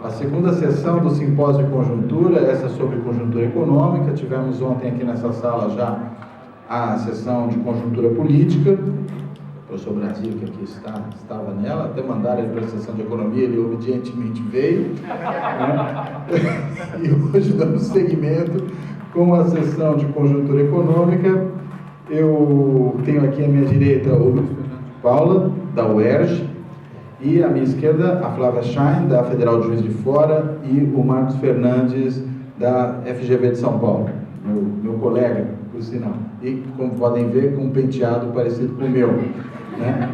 A segunda sessão do Simpósio de Conjuntura, essa sobre conjuntura econômica. Tivemos ontem aqui nessa sala já a sessão de conjuntura política. O professor Brasil, que aqui estava nela, até mandaram ele para a sessão de economia, ele obedientemente veio. Né? E hoje damos seguimento com a sessão de conjuntura econômica. Eu tenho aqui à minha direita o Luiz Fernando de Paula, da UERJ, e à minha esquerda a Flávia Schein, da Federal de Juiz de Fora, e o Marcos Fernandes, da FGV de São Paulo, meu colega, por sinal. E, como podem ver, com um penteado parecido com o meu. Né?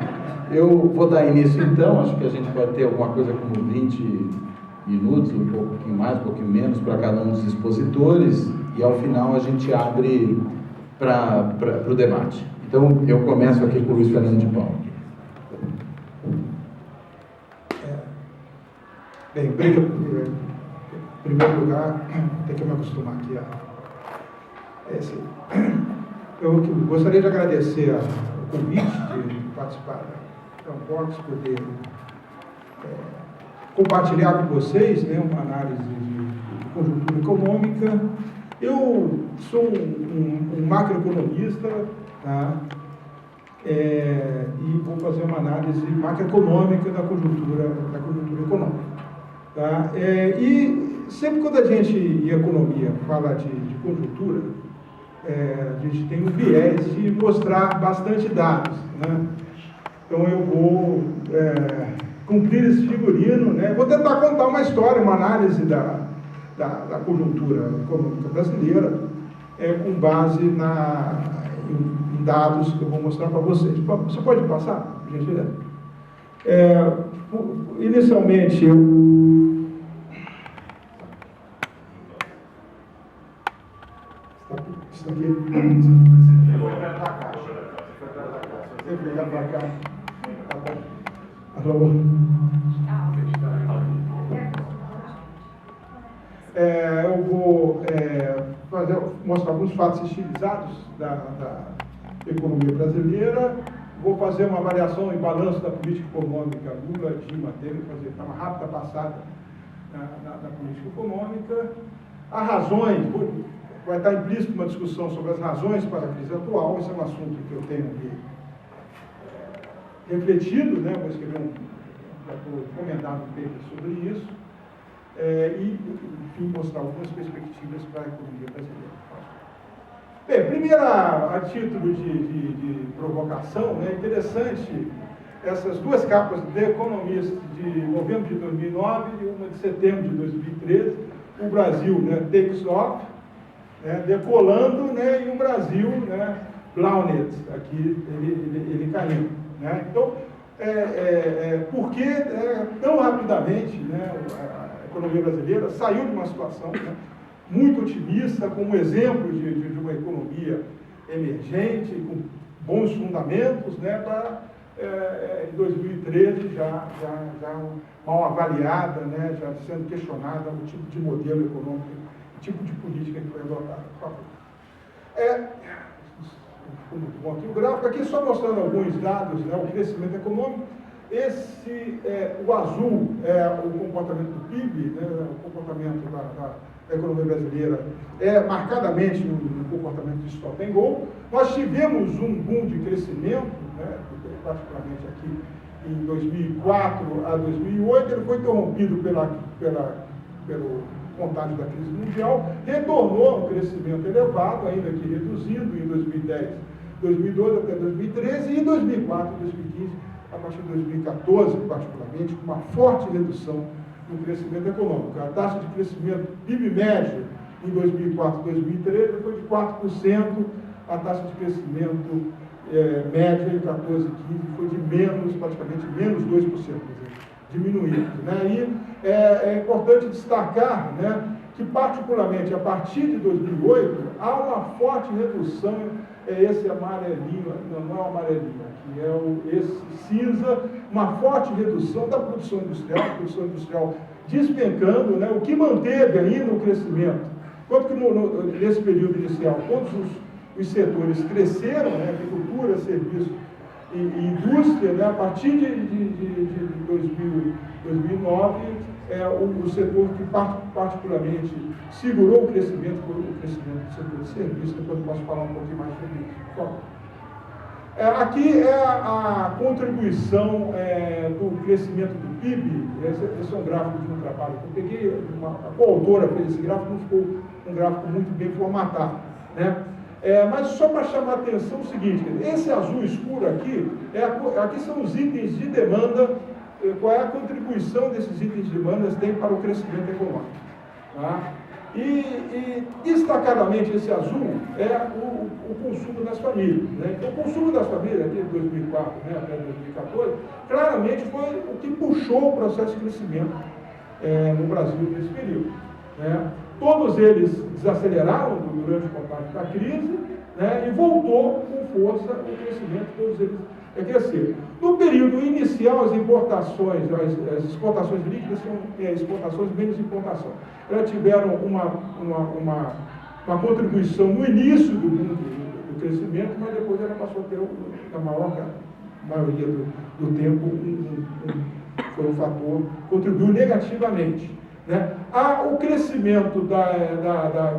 Eu vou dar início, então, acho que a gente pode ter alguma coisa como 20 minutos, um pouquinho mais, um pouquinho menos, para cada um dos expositores, e ao final a gente abre para o debate. Então, eu começo aqui com o Luiz Fernando de Paula. Bem, em primeiro lugar, tem que me acostumar aqui eu gostaria de agradecer o convite de participar da Unbox, poder compartilhar com vocês, né, uma análise de conjuntura econômica. Eu sou um macroeconomista, tá? E vou fazer uma análise macroeconômica da conjuntura econômica. Tá? E sempre quando a gente, em economia, fala de conjuntura, a gente tem um viés de mostrar bastante dados. Né? Então eu vou cumprir esse figurino, né? Vou tentar contar uma história, uma análise da conjuntura econômica brasileira, com base em dados que eu vou mostrar para vocês. Você pode passar, por gentileza? Inicialmente, isso aqui. Eu vou entrar para cá. Se você pegar para cá. Tá bom. Alô? Eu vou mostrar alguns fatos estilizados da economia brasileira. Vou fazer uma avaliação e balanço da política econômica Lula, Dilma, Temer, fazer uma rápida passada na política econômica. As razões, vai estar implícito uma discussão sobre as razões para a crise atual. Esse é um assunto que eu tenho refletido, né? Vou escrever já estou encomendado um paper sobre isso. E, enfim, mostrar algumas perspectivas para a economia brasileira. Bem, primeiro, a título de provocação, né, interessante essas duas capas de Economist de novembro de 2009 e uma de setembro de 2013, o Brasil, né, takes off, né, decolando, né, e o Brasil, né, blowned, aqui ele caindo. Né? Então, por que tão rapidamente, né, a economia brasileira saiu de uma situação, né, muito otimista, como exemplo de uma economia emergente, com bons fundamentos, né, para, em 2013, já mal avaliada, né, já sendo questionada o tipo de modelo econômico, o tipo de política que foi adotada. Por favor. Ficou muito bom aqui o gráfico, aqui só mostrando alguns dados, né, o crescimento econômico. O azul é o comportamento do PIB, né, o comportamento da economia brasileira marcadamente no comportamento de stop and go. Nós tivemos um boom de crescimento, né, particularmente aqui em 2004 a 2008, ele foi interrompido pelo contágio da crise mundial, retornou a um crescimento elevado, ainda que reduzido, em 2010, 2012 até 2013, e em 2004 e 2015, a partir de 2014, particularmente, com uma forte redução no crescimento econômico. A taxa de crescimento PIB médio em 2004 e 2013 foi de 4%, a taxa de crescimento média em 14 e 15 foi de praticamente menos 2%, quer dizer, diminuído. Né? E é importante destacar, né, que, particularmente, a partir de 2008, há uma forte redução, esse amarelinho, não é o amarelinho, aqui esse cinza, uma forte redução da produção industrial despencando, né, o que manteve ainda o crescimento. Enquanto que nesse período inicial, todos os setores cresceram, né, agricultura, serviço e indústria, né, a partir de 2009, o setor que particularmente segurou o crescimento do setor de serviços. Depois eu posso falar um pouquinho mais sobre isso, por favor. Aqui é a contribuição do crescimento do PIB. Esse é um gráfico de um trabalho que eu peguei, a coautora fez esse gráfico, não ficou um gráfico muito bem formatado, né? Mas só para chamar a atenção o seguinte, esse azul escuro aqui, aqui são os itens de demanda, qual é a contribuição desses itens de demanda tem para o crescimento econômico. Tá? E destacadamente esse azul é o consumo das famílias. Né? Então, o consumo das famílias, aqui de 2004 até 2014, claramente foi o que puxou o processo de crescimento no Brasil nesse período. Né? Todos eles desaceleraram durante o contato da crise, né? E voltou com força o crescimento, todos eles cresceram. No período inicial, as exportações líquidas são exportações menos importação. Elas tiveram uma contribuição no início do crescimento, mas depois ela passou a ter, na maioria do tempo, foi um fator que contribuiu negativamente. Né? O crescimento do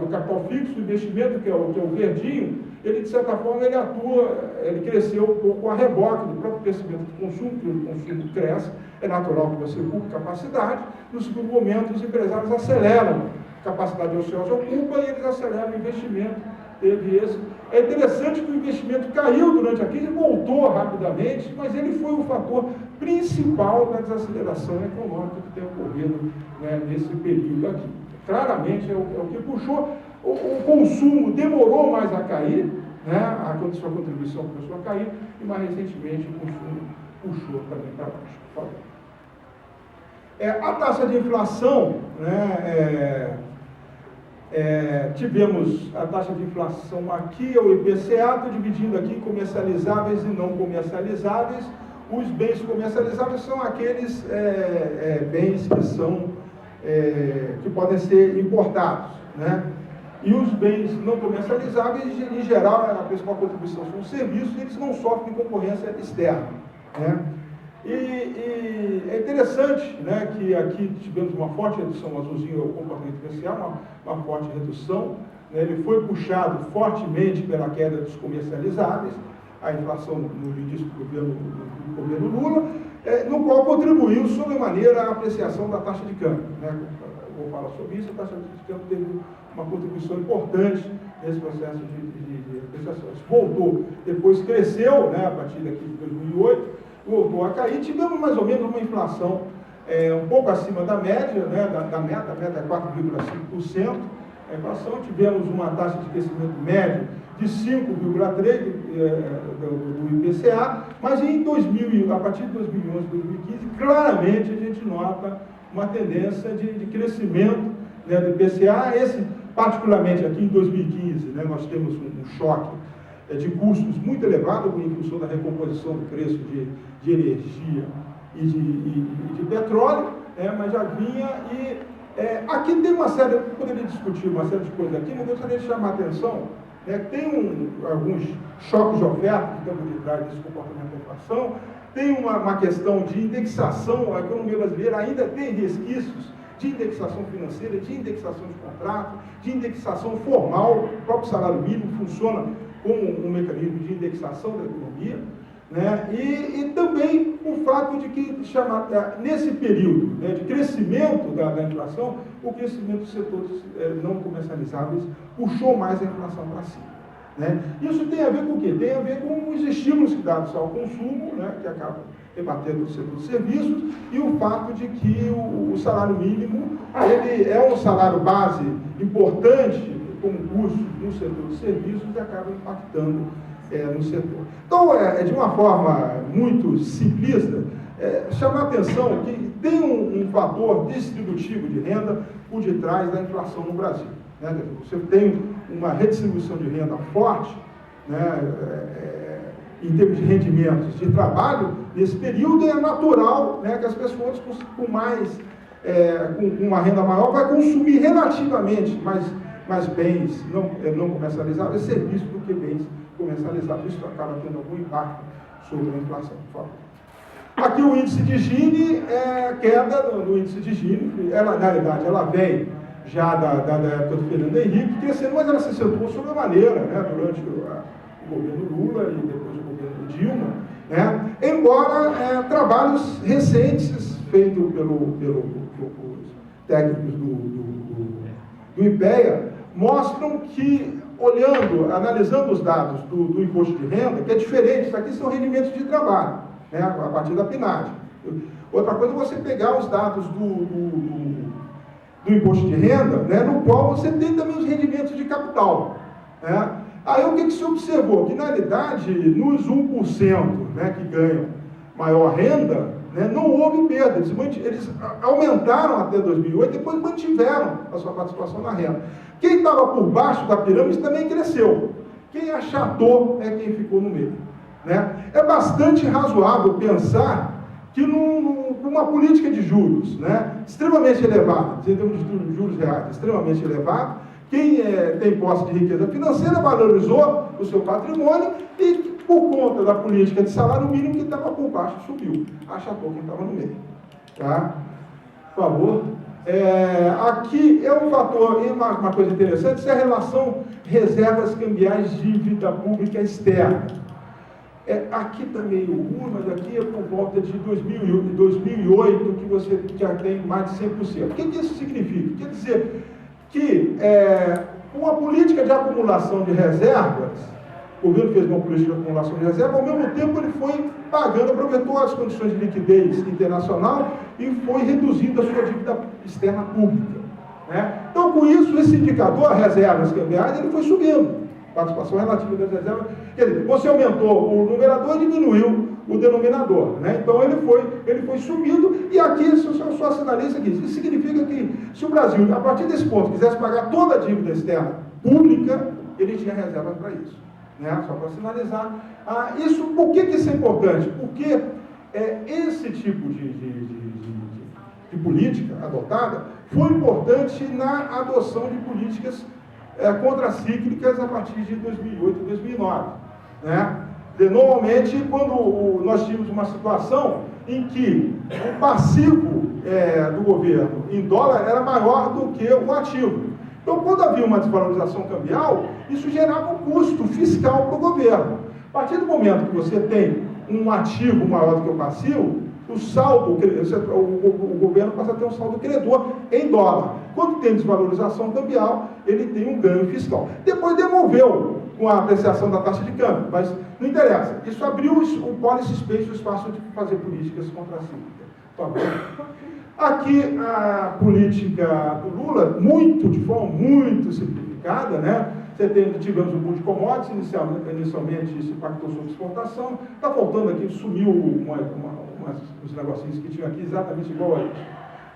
capital fixo, do investimento, que é o verdinho, ele, de certa forma, ele cresceu um pouco a reboque do próprio crescimento do consumo, que o consumo cresce, é natural que você ocupe capacidade. No segundo momento, os empresários aceleram a capacidade ociosa ocupa e eles aceleram o investimento. Teve esse. É interessante que o investimento caiu durante a crise, voltou rapidamente, mas ele foi o fator principal da desaceleração econômica que tem ocorrido, né, nesse período aqui. Claramente é o que puxou. O consumo demorou mais a cair, né, a sua contribuição começou a cair, e mais recentemente o consumo puxou também para baixo. Por favor. A taxa de inflação, né, tivemos a taxa de inflação aqui, é o IPCA, estou dividindo aqui comercializáveis e não comercializáveis. Os bens comercializáveis são aqueles bens que podem ser importados, né? E os bens não comercializáveis, em geral, a principal contribuição são os serviços, e eles não sofrem concorrência externa, né? E é interessante, né, que aqui tivemos uma forte redução, o azulzinho é o comportamento diferencial, uma forte redução, né? Ele foi puxado fortemente pela queda dos comercializáveis, a inflação no início do governo Lula, no qual contribuiu sobremaneira a apreciação da taxa de câmbio, né? Vou falar sobre isso. A taxa de câmbio teve uma contribuição importante nesse processo de apreciação. Isso voltou, depois cresceu, né, a partir daqui de 2008, voltou a cair. Tivemos mais ou menos uma inflação um pouco acima da média, né, da meta, a meta é 4,5%. A inflação, tivemos uma taxa de crescimento médio de 5,3% do IPCA, mas a partir de 2011, 2015, claramente a gente nota uma tendência de crescimento, né, do IPCA. Particularmente aqui em 2015, né, nós temos um choque de custos muito elevado em função da recomposição do preço de energia e de petróleo, mas já vinha aqui tem uma série, eu poderia discutir uma série de coisas aqui, mas eu gostaria de chamar a atenção, né, tem alguns choques de oferta que estão por detrás desse comportamento da inflação, tem uma questão de indexação. A economia brasileira ainda tem resquícios de indexação financeira, de indexação de contrato, de indexação formal. O próprio salário mínimo funciona como um mecanismo de indexação da economia, né? E também o fato de que, nesse período, né, de crescimento da inflação, o crescimento dos setores não comercializáveis puxou mais a inflação para cima. Né? Isso tem a ver com o quê? Tem a ver com os estímulos dados ao consumo, né, que acabam rebatendo no setor de serviços, e o fato de que o salário mínimo ele é um salário base importante como custo no setor de serviços e acaba impactando no setor. Então, de uma forma muito simplista, chamar a atenção que tem um fator distributivo de renda por detrás da inflação no Brasil. Né? Você tem uma redistribuição de renda forte, né, em termos de rendimentos de trabalho, nesse período é natural, né, que as pessoas com uma renda maior vai consumir relativamente mais bens não comercializáveis e serviços do que bens comercializados. Isso acaba tendo algum impacto sobre a inflação, por favor. Aqui o índice de Gini, queda do índice de Gini, ela, na realidade, ela vem já da época do Fernando Henrique, crescendo, mas ela se acentuou sobremaneira, né, durante o governo Lula e depois o governo Dilma, né, embora trabalhos recentes feitos pelos técnicos do IPEA mostram que, analisando os dados do imposto de renda, que é diferente, isso aqui são rendimentos de trabalho, né, a partir da PNAD. Outra coisa é você pegar os dados do imposto de renda, né, no qual você tem também os rendimentos de capital. Né? Aí o que se observou? Que, na realidade, nos 1%, né, que ganham maior renda, né, não houve perda. Eles aumentaram até 2008, depois mantiveram a sua participação na renda. Quem estava por baixo da pirâmide também cresceu. Quem achatou é quem ficou no meio. Né? É bastante razoável pensar que numa política de juros, né, extremamente elevada, em termos de juros reais, extremamente elevado, quem tem posse de riqueza financeira valorizou o seu patrimônio e, por conta da política de salário mínimo, que estava por baixo subiu, achatou quem estava no meio. Tá? Por favor. Aqui é um fator, e uma coisa interessante, isso é a relação reservas cambiais dívida pública externa. Aqui está meio ruim, mas aqui é por volta de 2008 que você já tem mais de 100%. O que isso significa? Quer dizer que com a política de acumulação de reservas, o governo fez uma política de acumulação de reservas, ao mesmo tempo ele foi pagando, aproveitou as condições de liquidez internacional e foi reduzindo a sua dívida externa pública. Né? Então, com isso, esse indicador, reservas cambiais, ele foi subindo. Participação relativa das reservas, quer dizer, você aumentou o numerador e diminuiu o denominador, né? Então ele foi subindo, e aqui só sinaliza aqui. Isso significa que se o Brasil, a partir desse ponto, quisesse pagar toda a dívida externa pública, ele tinha reserva para isso, né? Só para sinalizar. Isso, por que isso é importante? Porque esse tipo de política adotada foi importante na adoção de políticas contracíclicas a partir de 2008 e 2009. Né? Normalmente, quando nós tínhamos uma situação em que o passivo do governo em dólar era maior do que o ativo. Então, quando havia uma desvalorização cambial, isso gerava um custo fiscal para o governo. A partir do momento que você tem um ativo maior do que o passivo, o saldo, o governo passa a ter um saldo credor em dólar. Quando tem desvalorização cambial, ele tem um ganho fiscal. Depois devolveu com a apreciação da taxa de câmbio, mas não interessa. Isso abriu o policy space, o espaço de fazer políticas contracíclicas. Tá bom? Aqui a política do Lula, de forma muito simplificada, né? Tivemos um boom de commodities, inicialmente se impactou sobre exportação, está voltando aqui, sumiu uns negocinhos que tinham aqui exatamente igual a isso.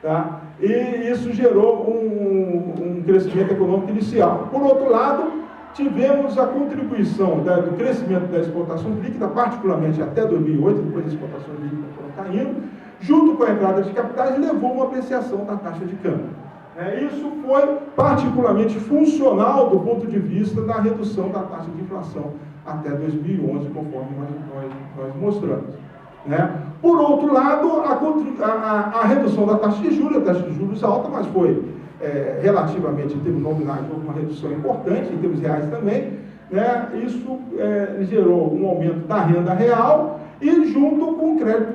Tá? E isso gerou um crescimento econômico inicial. Por outro lado, tivemos a contribuição do crescimento da exportação líquida, particularmente até 2008, depois as exportações líquidas foram caindo, junto com a entrada de capitais, levou uma apreciação da taxa de câmbio. Isso foi particularmente funcional do ponto de vista da redução da taxa de inflação até 2011, conforme nós mostramos. Né? Por outro lado, a redução da taxa de juros, a taxa de juros alta, mas foi relativamente, em termos nominais, uma redução importante, em termos reais também. Né? Isso gerou um aumento da renda real e, junto com o crédito,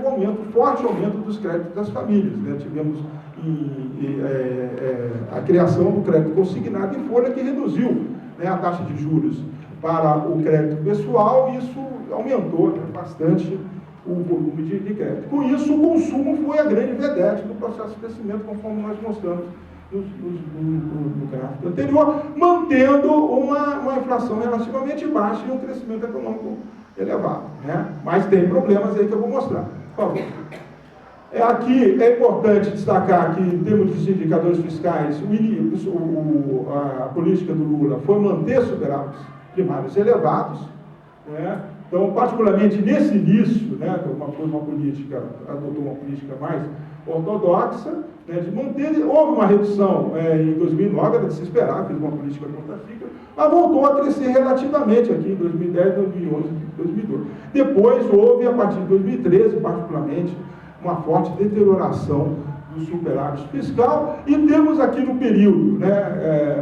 forte aumento dos créditos das famílias. Né? Tivemos a criação do crédito consignado em folha, que reduziu, né, a taxa de juros para o crédito pessoal, e isso aumentou, né, bastante o volume de crédito. Com isso, o consumo foi a grande vedete do processo de crescimento, conforme nós mostramos no gráfico anterior, mantendo uma inflação relativamente baixa e um crescimento econômico elevado. Né? Mas tem problemas aí que eu vou mostrar. Por favor. Aqui é importante destacar que, em termos de indicadores fiscais, a política do Lula foi manter superávites primários elevados. Né? Então, particularmente nesse início, né, adotou uma política mais ortodoxa, né, de manter. Houve uma redução em 2009, era de se esperar, fez uma política contracíclica, mas voltou a crescer relativamente aqui em 2010, 2011. 2012. Depois houve, a partir de 2013, particularmente, uma forte deterioração do superávit fiscal, e temos aqui no período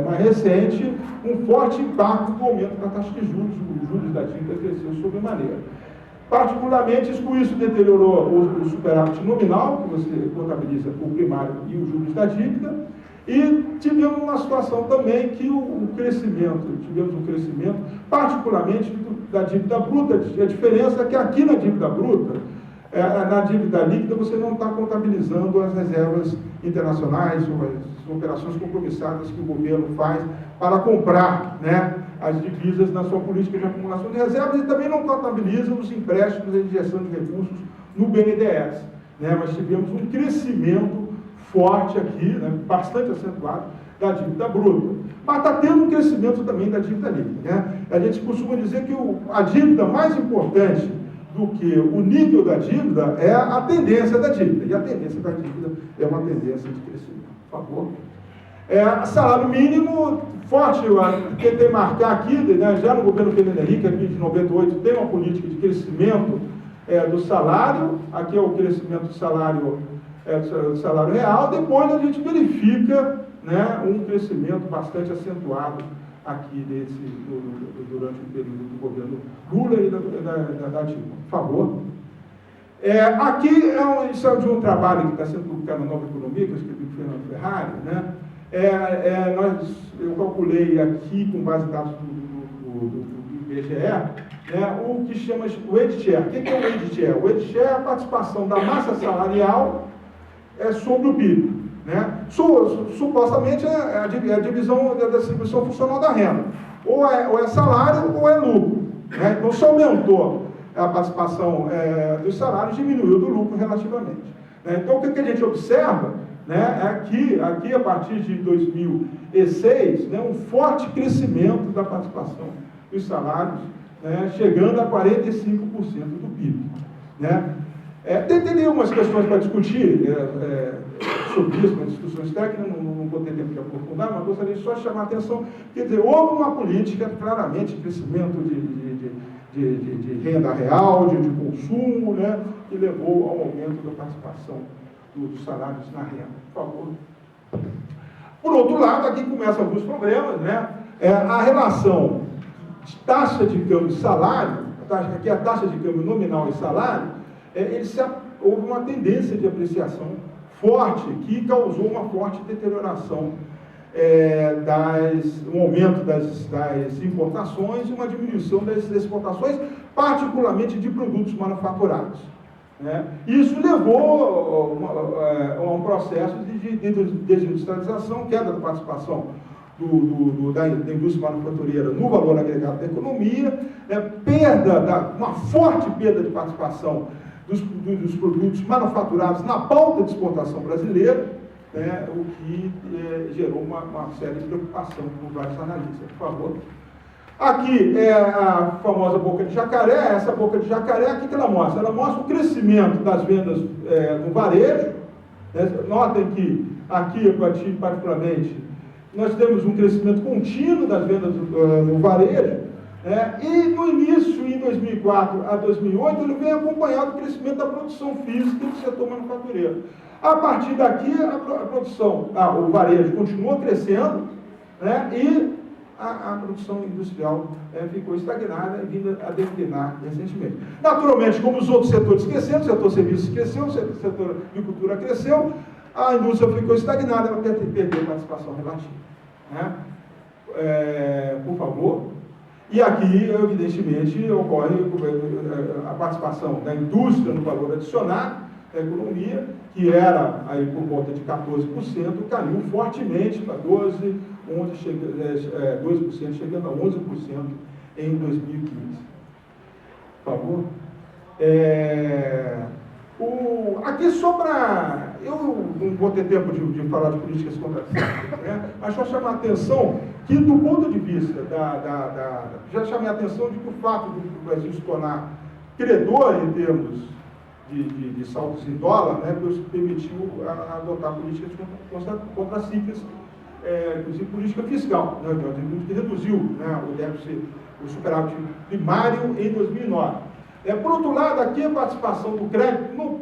mais recente um forte impacto do aumento da taxa de juros. Os juros da dívida cresceu sobremaneira. Particularmente, isso deteriorou o superávit nominal, que você contabiliza o primário e os juros da dívida, e tivemos uma situação também que tivemos um crescimento, particularmente da dívida bruta. A diferença é que aqui na dívida bruta, na dívida líquida, você não está contabilizando as reservas internacionais, ou as operações compromissadas que o governo faz para comprar as divisas na sua política de acumulação de reservas, e também não contabiliza os empréstimos e injeção de recursos no BNDES. Mas tivemos um crescimento forte aqui, bastante acentuado, da dívida bruta. Mas está tendo um crescimento também da dívida líquida. A gente costuma dizer que a dívida mais importante do que o nível da dívida é a tendência da dívida. E a tendência da dívida é uma tendência de crescimento. Por favor. Salário mínimo forte, eu tentei marcar aqui, já no governo Fernando Henrique, aqui de 98, tem uma política de crescimento do salário. Aqui é o crescimento do salário real. Depois a gente verifica um crescimento bastante acentuado aqui durante o período do governo Lula e da Dilma. Por favor. Aqui isso é de um trabalho que está sendo publicado na Nova Economia, que eu escrevi com o Fernando Ferrari. Eu calculei aqui, com base em dados do IBGE, o que chama o Weight Share. O que é o Weight Share? O Weight Share é a participação da massa salarial sobre o PIB. Supostamente é a divisão da distribuição funcional da renda. Ou é salário ou é lucro. Então, se aumentou a participação dos salários, diminuiu do lucro relativamente. Então, o que a gente observa aqui, a partir de 2006, um forte crescimento da participação dos salários, chegando a 45% do PIB. Tem algumas questões para discutir sobre isso, discussões técnicas, não vou ter tempo de aprofundar, mas gostaria só de chamar a atenção. Quer dizer, houve uma política, claramente, de crescimento de renda real, de consumo, que levou ao aumento da participação dos salários na renda. Por favor. Por outro lado, aqui começam alguns problemas, a relação de taxa de câmbio e salário, aqui a taxa de câmbio nominal e salário, houve uma tendência de apreciação forte que causou uma forte deterioração, um aumento das importações e uma diminuição das exportações, particularmente de produtos manufaturados. Isso levou a um processo de desindustrialização, queda da participação da indústria manufatureira no valor agregado da economia, uma forte perda de participação dos produtos manufaturados na pauta de exportação brasileira, o que gerou uma séria preocupação com vários analistas. Por favor. Aqui é a famosa boca de jacaré. Essa boca de jacaré, o que ela mostra? Ela mostra o crescimento das vendas no varejo. Notem que aqui, particularmente, nós temos um crescimento contínuo das vendas no varejo, e no início, em 2004 a 2008, ele vem acompanhado do crescimento da produção física do setor manufatureiro. A partir daqui, a produção, o varejo continuou crescendo, e a produção industrial ficou estagnada e vindo a declinar recentemente. Naturalmente, como os outros setores cresceram, o setor serviços cresceu, o setor agricultura cresceu, a indústria ficou estagnada, ela perdeu a participação relativa. Por favor. E aqui, evidentemente, ocorre a participação da indústria no valor adicionado da economia, que era aí por volta de 14%, caiu fortemente para 12%, 2%, chegando a 11% em 2015. Por favor. Aqui só para... Eu não vou ter tempo de falar de políticas contracíclicas, mas só chamar a atenção que, do ponto de vista já chamei a atenção de que o fato do Brasil se tornar credor em termos de saldos em dólar, permitiu adotar políticas contracíclicas inclusive política fiscal, né? Que reduziu, né, o déficit, o superávit primário em 2009. Por outro lado, aqui a participação do crédito no